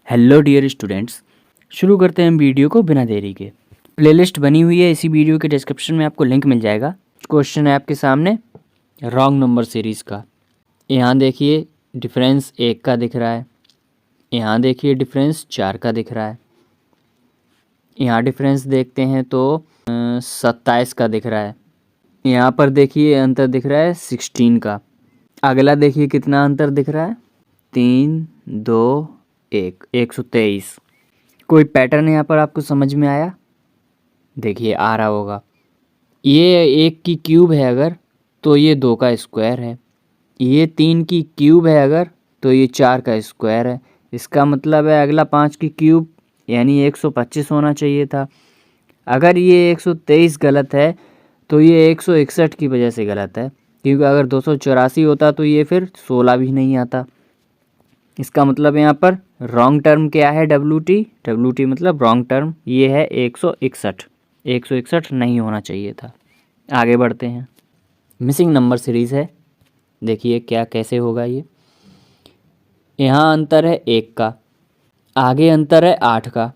Hello dear students, शुरू करते हैं हम वीडियो को बिना देरी के। प्लेलिस्ट बनी हुई है, इसी वीडियो के डिस्क्रिप्शन में आपको लिंक मिल जाएगा। क्वेश्चन है आपके सामने रॉन्ग नंबर सीरीज़ का। यहाँ देखिए डिफरेंस 1 का दिख रहा है, यहाँ देखिए डिफरेंस 4 का दिख रहा है, यहाँ डिफरेंस देखते हैं तो 27 का दिख रहा है, यहाँ पर देखिए अंतर दिख रहा है 16 का। अगला देखिए कितना अंतर दिख रहा है, 3, 2, 1, 123। कोई पैटर्न यहाँ पर आपको समझ में आया? देखिए आ रहा होगा। ये 1 की क्यूब है अगर तो ये 2 का स्क्वायर है, ये 3 की क्यूब है अगर तो ये 4 का स्क्वायर है। इसका मतलब है अगला 5 की क्यूब यानी 125 होना चाहिए था। अगर ये 123 गलत है तो ये 161 की वजह से गलत है, क्योंकि अगर 284 होता तो ये फिर 16 भी नहीं आता। इसका मतलब यहाँ पर रॉन्ग टर्म क्या है? डब्ल्यू टी मतलब रॉन्ग टर्म, ये है 161। 161 नहीं होना चाहिए था। आगे बढ़ते हैं। मिसिंग नंबर सीरीज़ है, देखिए क्या कैसे होगा ये। यहाँ अंतर है 1 का, आगे अंतर है 8 का,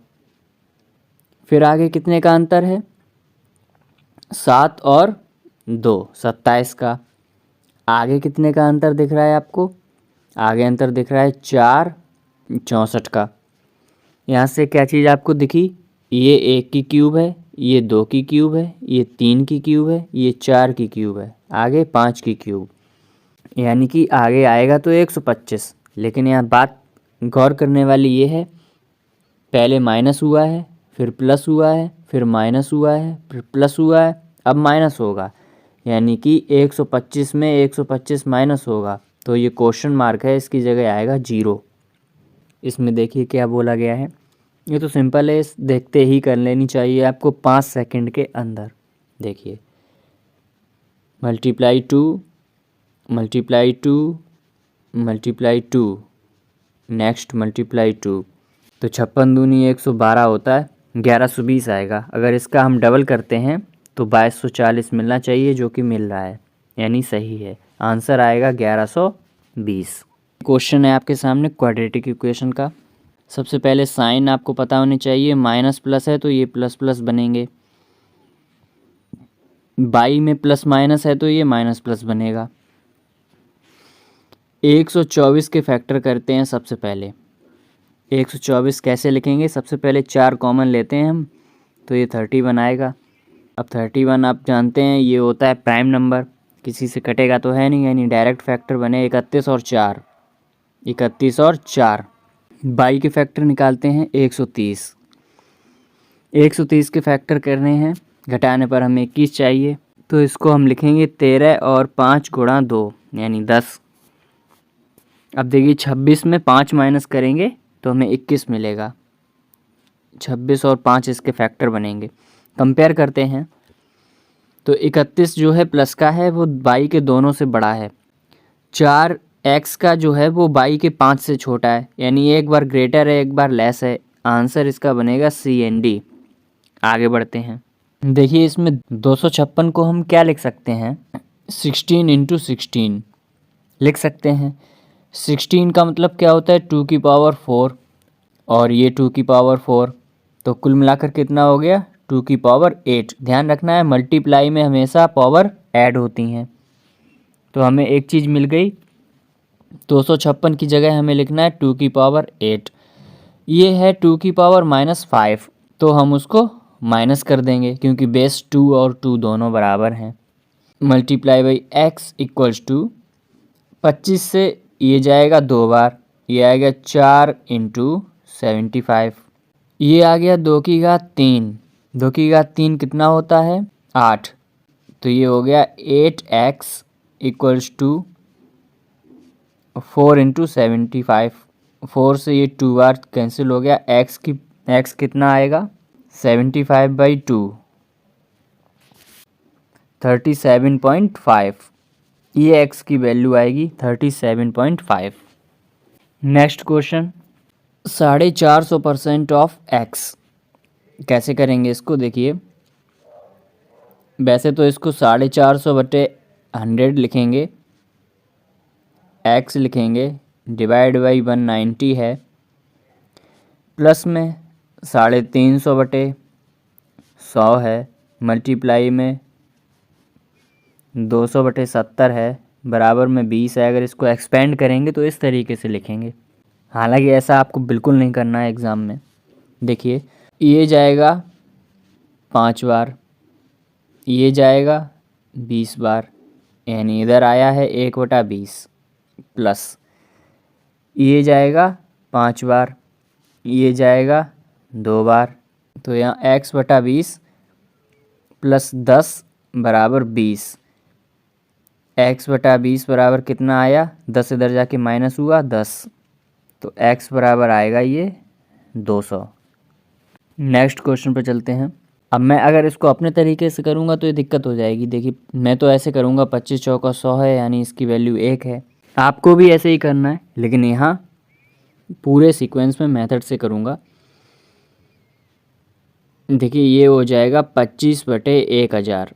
फिर आगे कितने का अंतर है? 7 और 2, 27 का। आगे कितने का अंतर दिख रहा है आपको? आगे अंतर दिख रहा है 4, 64 का। यहाँ से क्या चीज़ आपको दिखी? ये 1 की क्यूब है, ये 2 की क्यूब है, ये 3 की क्यूब है, ये 4 की क्यूब है, आगे 5 की क्यूब, यानी कि आगे आएगा तो 125। लेकिन यहाँ बात गौर करने वाली ये है, पहले माइनस हुआ है, फिर प्लस हुआ है, फिर माइनस हुआ है, फिर प्लस हुआ है, अब माइनस होगा, यानी कि 125 में 125 माइनस होगा, तो ये क्वेश्चन मार्क है, इसकी जगह आएगा 0। इसमें देखिए क्या बोला गया है, ये तो सिंपल है, इस देखते ही कर लेनी चाहिए आपको 5 सेकंड के अंदर। देखिए multiply 2 multiply 2 multiply 2, next multiply 2, तो 56 दूनी 112 होता है, 1120 आएगा। अगर इसका हम डबल करते हैं तो 2240 मिलना चाहिए, जो कि मिल रहा है, यानी सही है। आंसर आएगा 1120। क्वेश्चन है आपके सामने क्वाड्रेटिक इक्वेशन का। सबसे पहले साइन आपको पता होने चाहिए, माइनस प्लस है तो ये प्लस प्लस बनेंगे, बाई में प्लस माइनस है तो ये माइनस प्लस बनेगा। 124 के फैक्टर करते हैं। सबसे पहले 124 कैसे लिखेंगे? सबसे पहले 4 कॉमन लेते हैं हम, तो ये 31 आएगा। अब 31 आप जानते हैं ये होता है प्राइम नंबर, किसी से कटेगा तो है नहीं, यानी डायरेक्ट फैक्टर बने 31 और 4, 31 और 4। बाई के फैक्टर निकालते हैं 130। 130 के फैक्टर करने हैं, घटाने पर हमें 21 चाहिए, तो इसको हम लिखेंगे 13 और 5 गुणा 2 यानी 10। अब देखिए 26 में 5 माइनस करेंगे तो हमें 21 मिलेगा। 26 और 5 इसके फैक्टर बनेंगे। कंपेयर करते हैं तो 31 जो है प्लस का है, वो बाई के दोनों से बड़ा है। 4x का जो है वो बाई के 5 से छोटा है, यानी एक बार ग्रेटर है एक बार लेस है। आंसर इसका बनेगा CND। आगे बढ़ते हैं। देखिए इसमें 256 को हम क्या लिख सकते हैं? 16 इंटू 16 लिख सकते हैं। 16 का मतलब क्या होता है? 2 की पावर 4, और ये 2 की पावर 4, तो कुल मिलाकर कितना हो गया? 2 की पावर 8। ध्यान रखना है मल्टीप्लाई में हमेशा पावर ऐड होती हैं। तो हमें एक चीज़ मिल गई, 256 की जगह हमें लिखना है 2 की पावर 8। ये है 2 की पावर -5, तो हम उसको माइनस कर देंगे, क्योंकि बेस 2 और 2 दोनों बराबर हैं। Multiply by x equals to 25 से ये जाएगा 2 बार, ये आएगा 4 इंटू 75। ये आ गया 2 की घात 3। 2 की घात 3 कितना होता है? 8। तो ये हो गया 8x इक्वल्स टू 4 इंटू 75। 4 से ये 2 बार कैंसिल हो गया। x कितना आएगा? 75/2, 37.5। ये x की वैल्यू आएगी 37.5। Next question, 450% of x। कैसे करेंगे इसको? देखिए वैसे तो इसको 450/100 लिखेंगे, x लिखेंगे, डिवाइड बाई 190 है, प्लस में 350/100 है, मल्टीप्लाई में 200/70 है, बराबर में 20 है। अगर इसको एक्सपेंड करेंगे तो इस तरीके से लिखेंगे। हालांकि ऐसा आपको बिल्कुल नहीं करना है एग्ज़ाम में। देखिए, ये जाएगा 5 बार, ये जाएगा 20 बार, यानी इधर आया है 1/20, प्लस ये जाएगा 5 बार, ये जाएगा 2 बार, तो यहाँ x/20 प्लस 10 बराबर 20। x/20 बराबर कितना आया, 10 इधर जाके माइनस हुआ 10, तो x बराबर आएगा ये 200। नेक्स्ट क्वेश्चन पे चलते हैं। अब मैं अगर इसको अपने तरीके से करूँगा तो ये दिक्कत हो जाएगी। देखिए, मैं तो ऐसे करूँगा, 25 चौका 100 है, यानी इसकी वैल्यू 1 है। आपको भी ऐसे ही करना है, लेकिन यहाँ पूरे सीक्वेंस में मेथड से करूँगा। देखिए, ये हो जाएगा 25/1000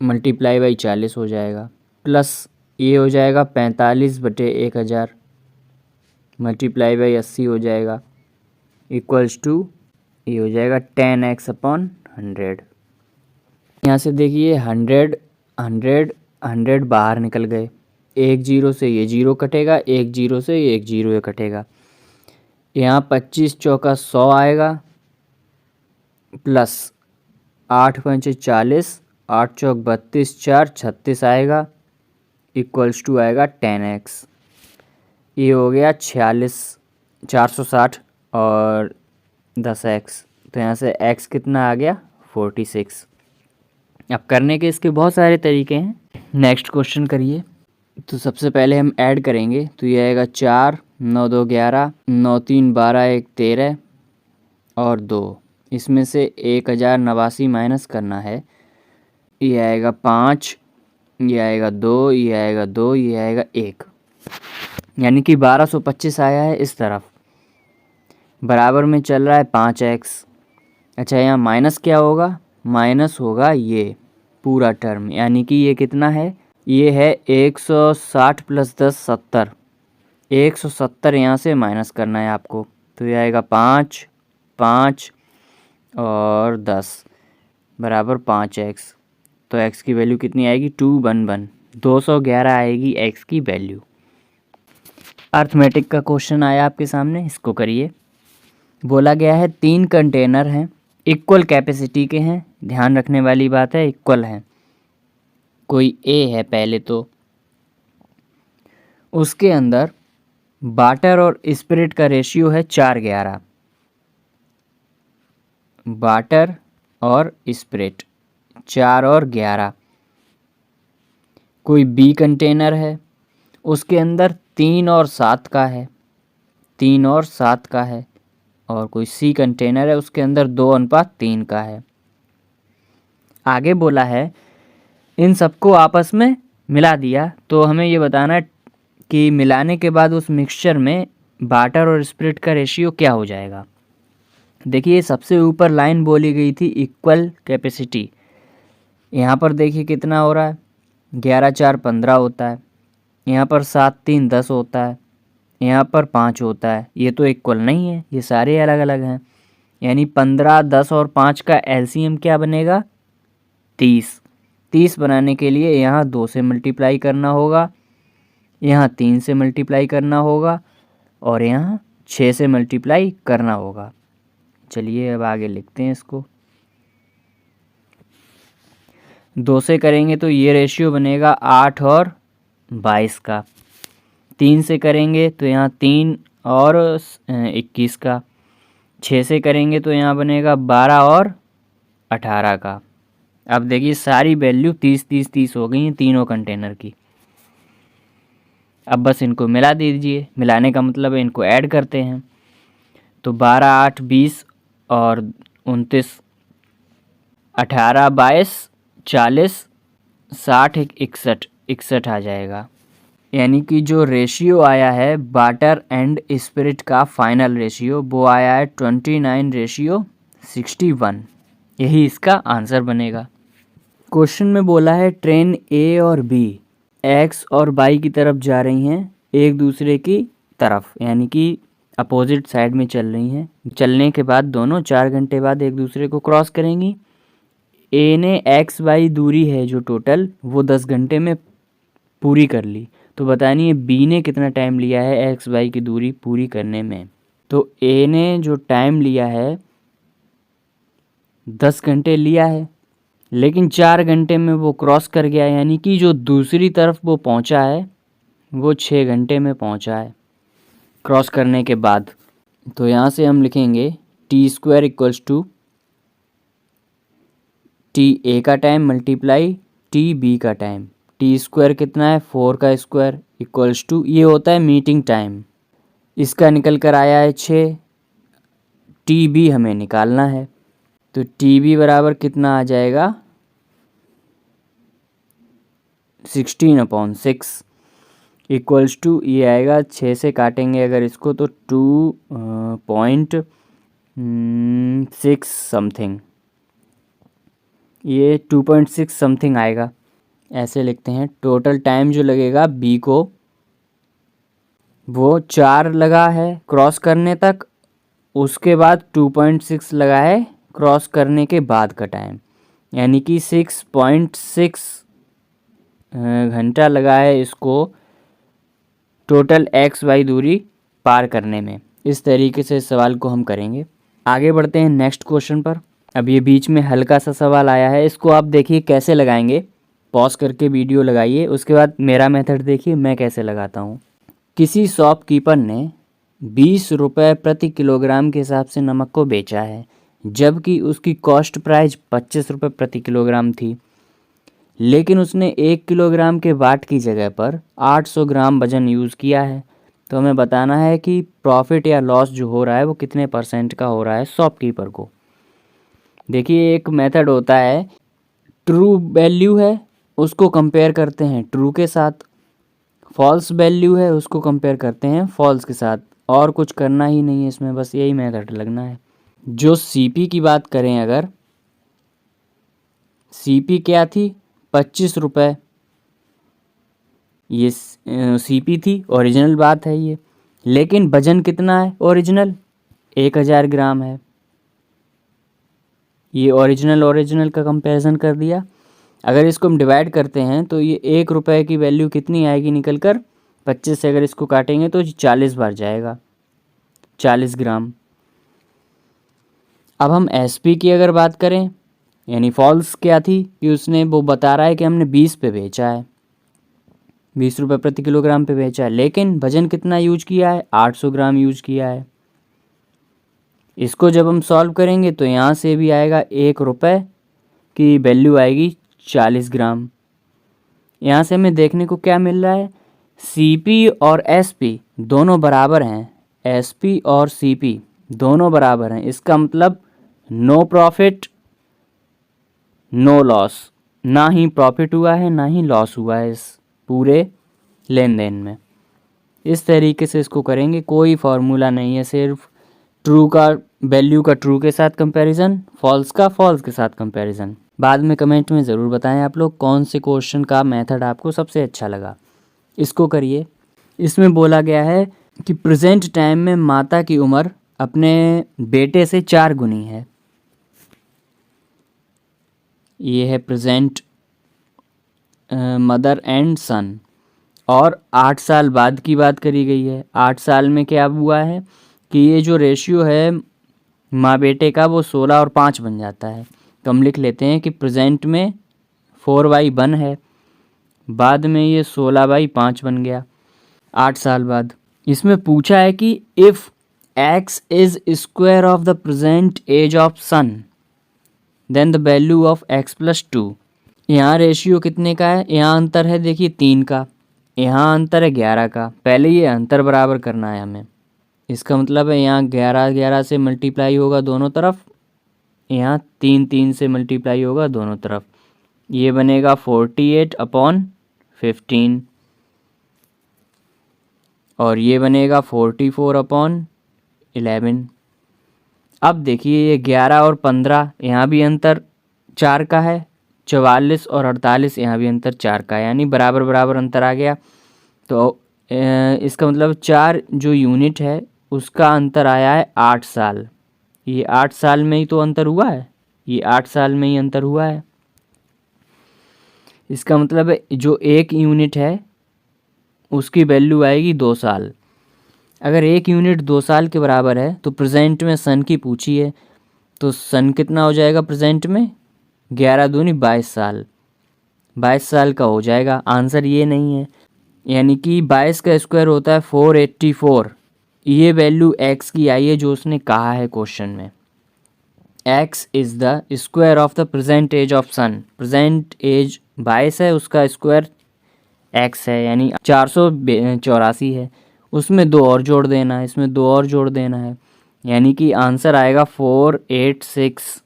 मल्टीप्लाई बाई 40 हो जाएगा, प्लस ये हो जाएगा 45/1000 मल्टीप्लाई बाई 80 हो जाएगा, इक्वल्स टू ये हो जाएगा 10x/100। यहाँ से देखिए 100 100 100 बाहर निकल गए, एक जीरो से ये जीरो कटेगा, एक जीरो से ये एक जीरो ये कटेगा। यहाँ 25 चौका 100 आएगा, प्लस 8×5 40, 8 चौक 32, 4 36 आएगा, इक्वल्स टू आएगा 10x। ये हो गया 460 और 10x, तो यहाँ से x कितना आ गया 46। अब करने के इसके बहुत सारे तरीके हैं। नेक्स्ट क्वेश्चन करिए। तो सबसे पहले हम ऐड करेंगे, तो ये आएगा 4 9 2 11 9 3 12 1 13 और 2। इसमें से 1089 माइनस करना है। ये आएगा 5, ये आएगा 2, ये आएगा 2, ये आएगा 1, यानी कि 1225 आया है इस तरफ। बराबर में चल रहा है 5x। अच्छा, यहाँ माइनस क्या होगा, माइनस होगा ये पूरा टर्म, यानी कि ये कितना है, ये है 160 प्लस 10 70। 170 यहाँ से माइनस करना है आपको, तो ये आएगा 5 5 और 10 बराबर 5x। तो x की वैल्यू कितनी आएगी 211, 211 आएगी x की वैल्यू। अर्थमेटिक का क्वेश्चन आया आपके सामने, इसको करिए। बोला गया है 3 कंटेनर हैं, इक्वल कैपेसिटी के हैं। ध्यान रखने वाली बात है, इक्वल हैं। कोई A है पहले, तो उसके अंदर वाटर और स्पिरिट का रेशियो है 4:11। वाटर और स्पिरिट 4 और 11। कोई B कंटेनर है, उसके अंदर 3 और 7 का है, 3 और 7 का है। और कोई C कंटेनर है, उसके अंदर 2:3 का है। आगे बोला है इन सबको आपस में मिला दिया, तो हमें ये बताना है कि मिलाने के बाद उस मिक्सचर में वाटर और स्पिरिट का रेशियो क्या हो जाएगा। देखिए, सबसे ऊपर लाइन बोली गई थी इक्वल कैपेसिटी। यहाँ पर देखिए कितना हो रहा है, 11 4 15 होता है, यहाँ पर 7 3 10 होता है, यहाँ पर 5 होता है। ये तो इक्वल नहीं है, ये सारे अलग अलग हैं। यानी 15 10 और 5 का एलसीएम क्या बनेगा 30। 30 बनाने के लिए यहाँ 2 से मल्टीप्लाई करना होगा, यहाँ 3 से मल्टीप्लाई करना होगा और यहाँ 6 से मल्टीप्लाई करना होगा। चलिए अब आगे लिखते हैं इसको। 2 से करेंगे तो ये रेशियो बनेगा 8 और 22 का। 3 से करेंगे तो यहाँ 3 और 21 का। 6 से करेंगे तो यहाँ बनेगा 12 और 18 का। अब देखिए सारी वैल्यू 30 30 30 हो गई हैं तीनों कंटेनर की। अब बस इनको मिला दीजिए, मिलाने का मतलब है इनको ऐड करते हैं। तो 12 8 20 और 29 18 22 40 60 61 61 आ जाएगा। यानी कि जो रेशियो आया है वाटर एंड स्पिरिट का फाइनल रेशियो, वो आया है 29:61। यही इसका आंसर बनेगा। क्वेश्चन में बोला है ट्रेन ए और बी एक्स और वाई की तरफ जा रही हैं एक दूसरे की तरफ, यानी कि अपोजिट साइड में चल रही हैं। चलने के बाद दोनों 4 घंटे बाद एक दूसरे को क्रॉस करेंगी। ए ने एक्स वाई दूरी है जो टोटल वो 10 घंटे में पूरी कर ली, तो बतानी है बी ने कितना टाइम लिया है एक्स वाई की दूरी पूरी करने में। तो ए ने जो टाइम लिया है 10 घंटे लिया है, लेकिन 4 घंटे में वो क्रॉस कर गया, यानी कि जो दूसरी तरफ वो पहुंचा है वो 6 घंटे में पहुंचा है क्रॉस करने के बाद। तो यहाँ से हम लिखेंगे T square equals to T A का टाइम मल्टीप्लाई टी बी का टाइम। टी स्क्वायर कितना है 4 का स्क्वायर इक्वल्स टू ये होता है मीटिंग टाइम, इसका निकल कर आया है 6। टी बी हमें निकालना है, तो टी बी बराबर कितना आ जाएगा 16/6 इक्वल्स टू ये आएगा 6 से काटेंगे अगर इसको तो 2.6 समथिंग, ये 2.6 समथिंग आएगा। ऐसे लिखते हैं। टोटल टाइम जो लगेगा बी को वो 4 लगा है क्रॉस करने तक, उसके बाद 2.6 लगा है क्रॉस करने के बाद का टाइम, यानी कि 6.6 घंटा लगा है इसको टोटल एक्स वाई दूरी पार करने में। इस तरीके से सवाल को हम करेंगे। आगे बढ़ते हैं नेक्स्ट क्वेश्चन पर। अब ये बीच में हल्का सा सवाल आया है, इसको आप देखिए कैसे लगाएंगे। पॉज करके वीडियो लगाइए, उसके बाद मेरा मेथड देखिए मैं कैसे लगाता हूँ। किसी शॉपकीपर ने 20 रुपये प्रति किलोग्राम के हिसाब से नमक को बेचा है, जबकि उसकी कॉस्ट प्राइस 25 रुपये प्रति किलोग्राम थी, लेकिन उसने 1 किलोग्राम के वाट की जगह पर 800 ग्राम वजन यूज़ किया है। तो हमें बताना है कि प्रॉफिट या लॉस जो हो रहा है वो कितने % का हो रहा है शॉपकीपर को। देखिए एक मेथड होता है, ट्रू वैल्यू है उसको कंपेयर करते हैं ट्रू के साथ, फॉल्स वैल्यू है उसको कंपेयर करते हैं फॉल्स के साथ, और कुछ करना ही नहीं है इसमें, बस यही मेथड लगना है। जो सीपी की बात करें, अगर सीपी क्या थी 25 रुपये, ये सीपी थी, ओरिजिनल बात है ये, लेकिन वजन कितना है ओरिजिनल 1000 ग्राम है। ये ओरिजिनल का कंपैरिजन कर दिया। अगर इसको हम डिवाइड करते हैं तो ये 1 रुपये की वैल्यू कितनी आएगी निकल कर 25 से अगर इसको काटेंगे तो 40 बार जाएगा, 40 ग्राम। अब हम एसपी की अगर बात करें, यानी फॉल्स क्या थी कि उसने वो बता रहा है कि हमने 20 पे बेचा है, 20 रुपये प्रति किलोग्राम पे बेचा है, लेकिन वजन कितना यूज किया है 800 ग्राम यूज किया है। इसको जब हम सॉल्व करेंगे तो यहाँ से भी आएगा 1 रुपये की वैल्यू आएगी 40 ग्राम। यहाँ से हमें देखने को क्या मिल रहा है, सीपी और एसपी दोनों बराबर हैं, एसपी और सीपी दोनों बराबर हैं। इसका मतलब नो प्रॉफिट नो लॉस, ना ही प्रॉफिट हुआ है ना ही लॉस हुआ है इस पूरे लेन देन में। इस तरीके से इसको करेंगे, कोई फार्मूला नहीं है, सिर्फ ट्रू का वैल्यू का ट्रू के साथ कंपैरिजन, फॉल्स का फॉल्स के साथ कंपैरिजन। बाद में कमेंट में ज़रूर बताएं आप लोग कौन से क्वेश्चन का मेथड आपको सबसे अच्छा लगा। इसको करिए। इसमें बोला गया है कि प्रेजेंट टाइम में माता की उम्र अपने बेटे से 4 गुनी है। ये है प्रेजेंट मदर एंड सन, और 8 साल बाद की बात करी गई है। 8 साल में क्या हुआ है कि ये जो रेशियो है माँ बेटे का वो 16 और 5 बन जाता है। तो हम लिख लेते हैं कि प्रेजेंट में 4/1 है, बाद में ये 16/5 बन गया 8 साल बाद। इसमें पूछा है कि if x is square of the present age of son then the value of x+2। यहाँ रेशियो कितने का है, यहाँ अंतर है देखिए 3 का, यहाँ अंतर है 11 का। पहले ये अंतर बराबर करना है हमें, इसका मतलब है यहाँ 11 से मल्टीप्लाई होगा दोनों तरफ, यहाँ 3 से मल्टीप्लाई होगा दोनों तरफ, ये बनेगा 48/15 और ये बनेगा 44/11। अब देखिए ये 11 और 15 यहाँ भी अंतर 4 का है, 44 और 48 यहाँ भी अंतर 4 का है, यानी बराबर बराबर अंतर आ गया। तो इसका मतलब 4 जो यूनिट है उसका अंतर आया है 8 साल। ये 8 साल में ही तो अंतर हुआ है, ये 8 साल में ही अंतर हुआ है। इसका मतलब है जो 1 यूनिट है उसकी वैल्यू आएगी 2 साल। अगर 1 यूनिट 2 साल के बराबर है तो प्रेजेंट में सन की पूछी है, तो सन कितना हो जाएगा प्रेजेंट में? 11 दूनी 22 साल, 22 साल का हो जाएगा। आंसर ये नहीं है, यानी कि 22 का स्क्वायर होता है 484। ये वैल्यू x की आई है जो उसने कहा है क्वेश्चन में। x is the square of the present age of son. Present age 22 है, उसका स्क्वायर x है यानी 484 है। उसमें 2 और जोड़ देना है, इसमें 2 और जोड़ देना है, यानी कि आंसर आएगा 486।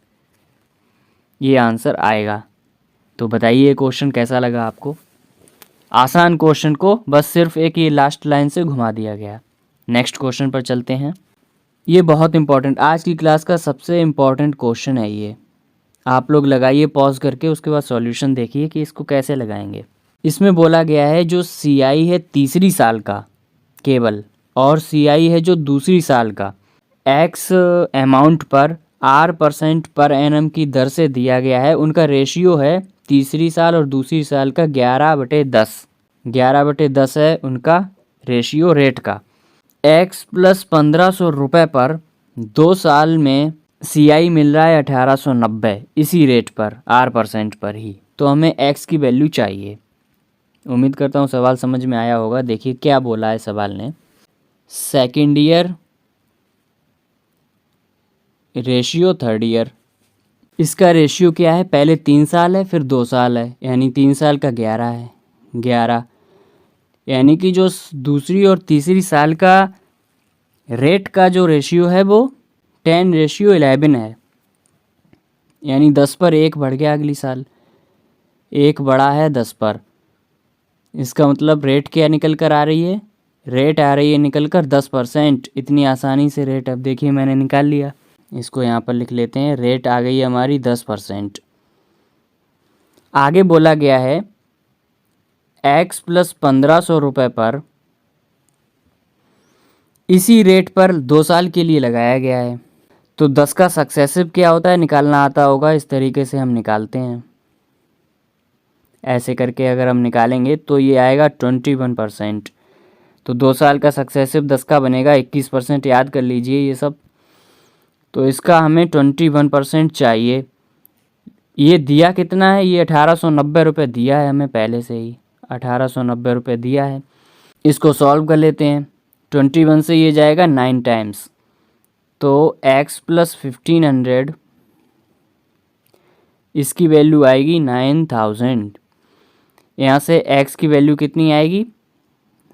ये आंसर आएगा। तो बताइए ये क्वेश्चन कैसा लगा आपको? आसान क्वेश्चन को बस सिर्फ एक ये लास्ट लाइन से घुमा दिया गया। नेक्स्ट क्वेश्चन पर चलते हैं। ये बहुत इंपॉर्टेंट, आज की क्लास का सबसे इम्पॉर्टेंट क्वेश्चन है ये। आप लोग लगाइए पॉज करके, उसके बाद सॉल्यूशन देखिए कि इसको कैसे लगाएंगे। इसमें बोला गया है जो CI है तीसरी साल का केवल, और CI है जो दूसरी साल का, X अमाउंट पर R% पर एनम की दर से दिया गया है। उनका रेशियो है तीसरी साल और दूसरी साल का 11/10। 11/10 है उनका रेशियो रेट का। X + 1500 रुपये पर 2 साल में CI मिल रहा है 1890, इसी रेट पर R% पर ही। तो हमें X की वैल्यू चाहिए। उम्मीद करता हूँ सवाल समझ में आया होगा। देखिए क्या बोला है सवाल ने। Second year ratio third year, इसका रेशियो क्या है? पहले 3 साल है फिर 2 साल है, यानी 3 साल का 11 है, 11, यानी कि जो दूसरी और तीसरी साल का रेट का जो रेशियो है वो 10:11 है, यानी 10 पर 1 बढ़ गया अगली साल, 1 बढ़ा है 10 पर। इसका मतलब रेट क्या निकल कर आ रही है? रेट आ रही है निकल कर 10%। इतनी आसानी से रेट, अब देखिए मैंने निकाल लिया, इसको यहाँ पर लिख लेते हैं। रेट आ गई हमारी 10%। आगे बोला गया है X + 1500 रुपये पर इसी रेट पर 2 साल के लिए लगाया गया है। तो 10 का सक्सेसिव क्या होता है निकालना आता होगा, इस तरीके से हम निकालते हैं। ऐसे करके अगर हम निकालेंगे तो ये आएगा 21%। तो 2 साल का सक्सेसिव 10 का बनेगा 21%। याद कर लीजिए ये सब। तो इसका हमें 21% चाहिए। ये दिया कितना है? ये 1890 रुपये दिया है हमें पहले से ही, 1890 रुपये दिया है। इसको सॉल्व कर लेते हैं। 21 से ये जाएगा 9 टाइम्स, तो X + 1500, इसकी वैल्यू आएगी 9000। यहाँ से X की वैल्यू कितनी आएगी?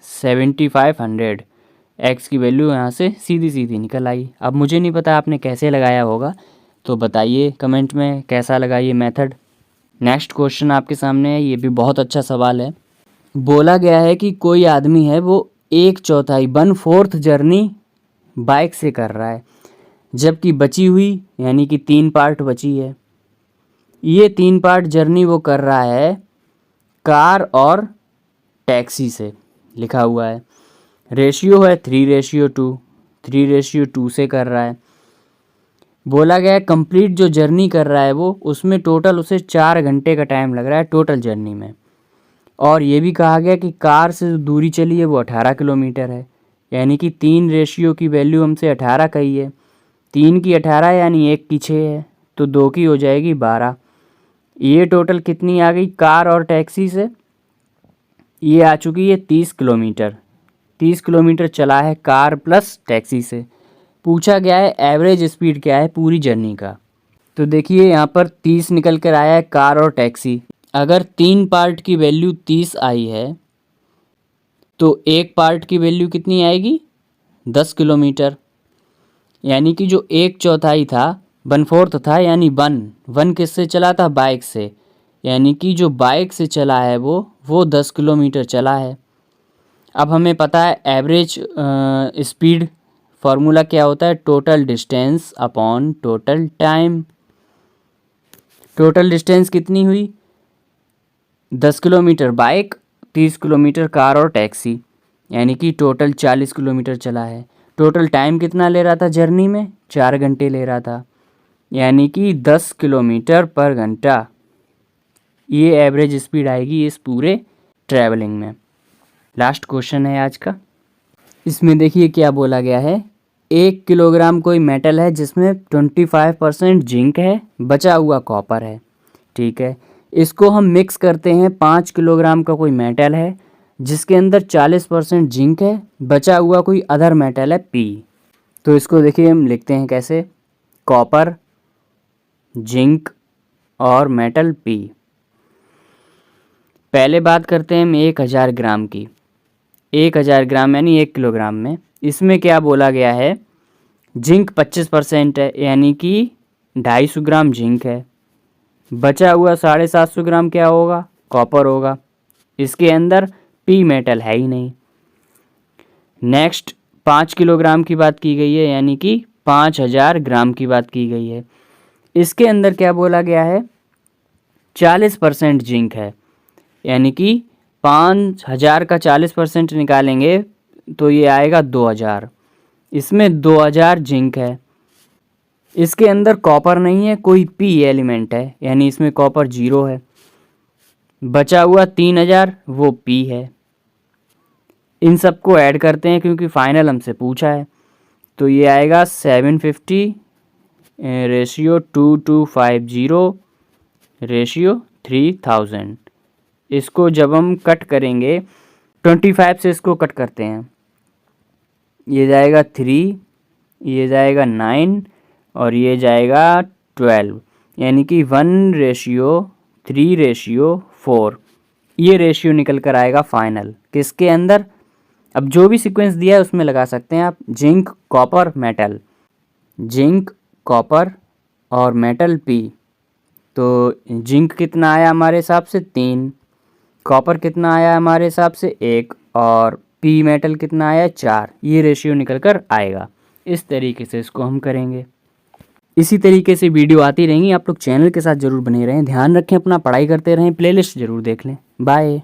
7500। X की वैल्यू यहाँ से सीधी सीधी निकल आई। अब मुझे नहीं पता आपने कैसे लगाया होगा, तो बताइए कमेंट में कैसा लगा ये मेथड। नेक्स्ट क्वेश्चन आपके सामने है, ये भी बहुत अच्छा सवाल है। बोला गया है कि कोई आदमी है वो 1/4 1/4 जर्नी बाइक से कर रहा है, जबकि बची हुई यानी कि 3 पार्ट बची है। ये 3 पार्ट जर्नी वो कर रहा है कार और टैक्सी से, लिखा हुआ है। रेशियो है 3:2, 3:2 से कर रहा है। बोला गया है कंप्लीट जो जर्नी कर रहा है वो, उसमें टोटल उसे 4 घंटे का टाइम लग रहा है टोटल जर्नी में। और ये भी कहा गया कि कार से जो दूरी चली है वो 18 किलोमीटर है, यानी कि 3 रेशियो की वैल्यू हमसे 18 कही है। 3 की 18 यानी 1 की 6 है, तो 2 की हो जाएगी 12। ये टोटल कितनी आ गई कार और टैक्सी से? ये आ चुकी है 30 किलोमीटर। 30 किलोमीटर चला है कार प्लस टैक्सी से। पूछा गया है एवरेज स्पीड क्या है पूरी जर्नी का। तो देखिए यहाँ पर 30 निकल कर आया है कार और टैक्सी। अगर 3 पार्ट की वैल्यू 30 आई है तो एक पार्ट की वैल्यू कितनी आएगी? 10 किलोमीटर, यानी कि जो 1/4 था 1/4 था, यानी 1 किससे चला था? बाइक से, यानी कि जो बाइक से चला है वो 10 किलोमीटर चला है। अब हमें पता है एवरेज स्पीड फार्मूला क्या होता है? Total distance upon total time. Total distance कितनी हुई? 10 किलोमीटर बाइक, 30 किलोमीटर कार और टैक्सी, यानी कि टोटल 40 किलोमीटर चला है। टोटल टाइम कितना ले रहा था जर्नी में, 4 घंटे ले रहा था, यानी कि 10 किलोमीटर पर घंटा ये एवरेज स्पीड आएगी इस पूरे ट्रैवलिंग में। लास्ट क्वेश्चन है आज का। इसमें देखिए क्या बोला गया है, 1 किलोग्राम कोई मेटल है जिसमें 25% जिंक है, बचा हुआ कॉपर है, ठीक है। इसको हम मिक्स करते हैं, 5 किलोग्राम का कोई मेटल है जिसके अंदर 40% जिंक है, बचा हुआ कोई अदर मेटल है पी। तो इसको देखिए हम लिखते हैं कैसे, कॉपर, जिंक और मेटल पी। पहले बात करते हैं हम 1000 ग्राम की। 1000 ग्राम यानी 1 किलोग्राम में, इसमें क्या बोला गया है, जिंक 25% है यानी कि 250 ग्राम जिंक है, बचा हुआ 750 ग्राम क्या होगा, कॉपर होगा। इसके अंदर पी मेटल है ही नहीं। नेक्स्ट 5 किलोग्राम की बात की गई है, यानी कि 5000 ग्राम की बात की गई है। इसके अंदर क्या बोला गया है, 40% जिंक है, यानी कि 5000 का 40% निकालेंगे तो ये आएगा 2000। इसमें 2000 जिंक है। इसके अंदर कॉपर नहीं है, कोई पी एलिमेंट है, यानी इसमें कॉपर 0 है। बचा हुआ 3000 वो पी है। इन सबको ऐड करते हैं क्योंकि फाइनल हमसे पूछा है, तो ये आएगा 750 रेशियो 2250 रेशियो 3000। इसको जब हम कट करेंगे 25 से इसको कट करते हैं, ये जाएगा 3, ये जाएगा 9 और ये जाएगा 12, यानी कि 1:3:4 ये रेशियो निकल कर आएगा फाइनल। किसके अंदर, अब जो भी सीक्वेंस दिया है उसमें लगा सकते हैं आप, zinc copper metal, zinc copper और मेटल पी। तो जिंक कितना आया हमारे हिसाब से 3, कॉपर कितना आया हमारे हिसाब से 1 और पी मेटल कितना आया 4। ये रेशियो निकल कर आएगा। इस तरीके से इसको हम करेंगे। इसी तरीके से वीडियो आती रहेंगी, आप लोग चैनल के साथ ज़रूर बने रहें। ध्यान रखें अपना, पढ़ाई करते रहें, प्लेलिस्ट ज़रूर देख लें। बाय।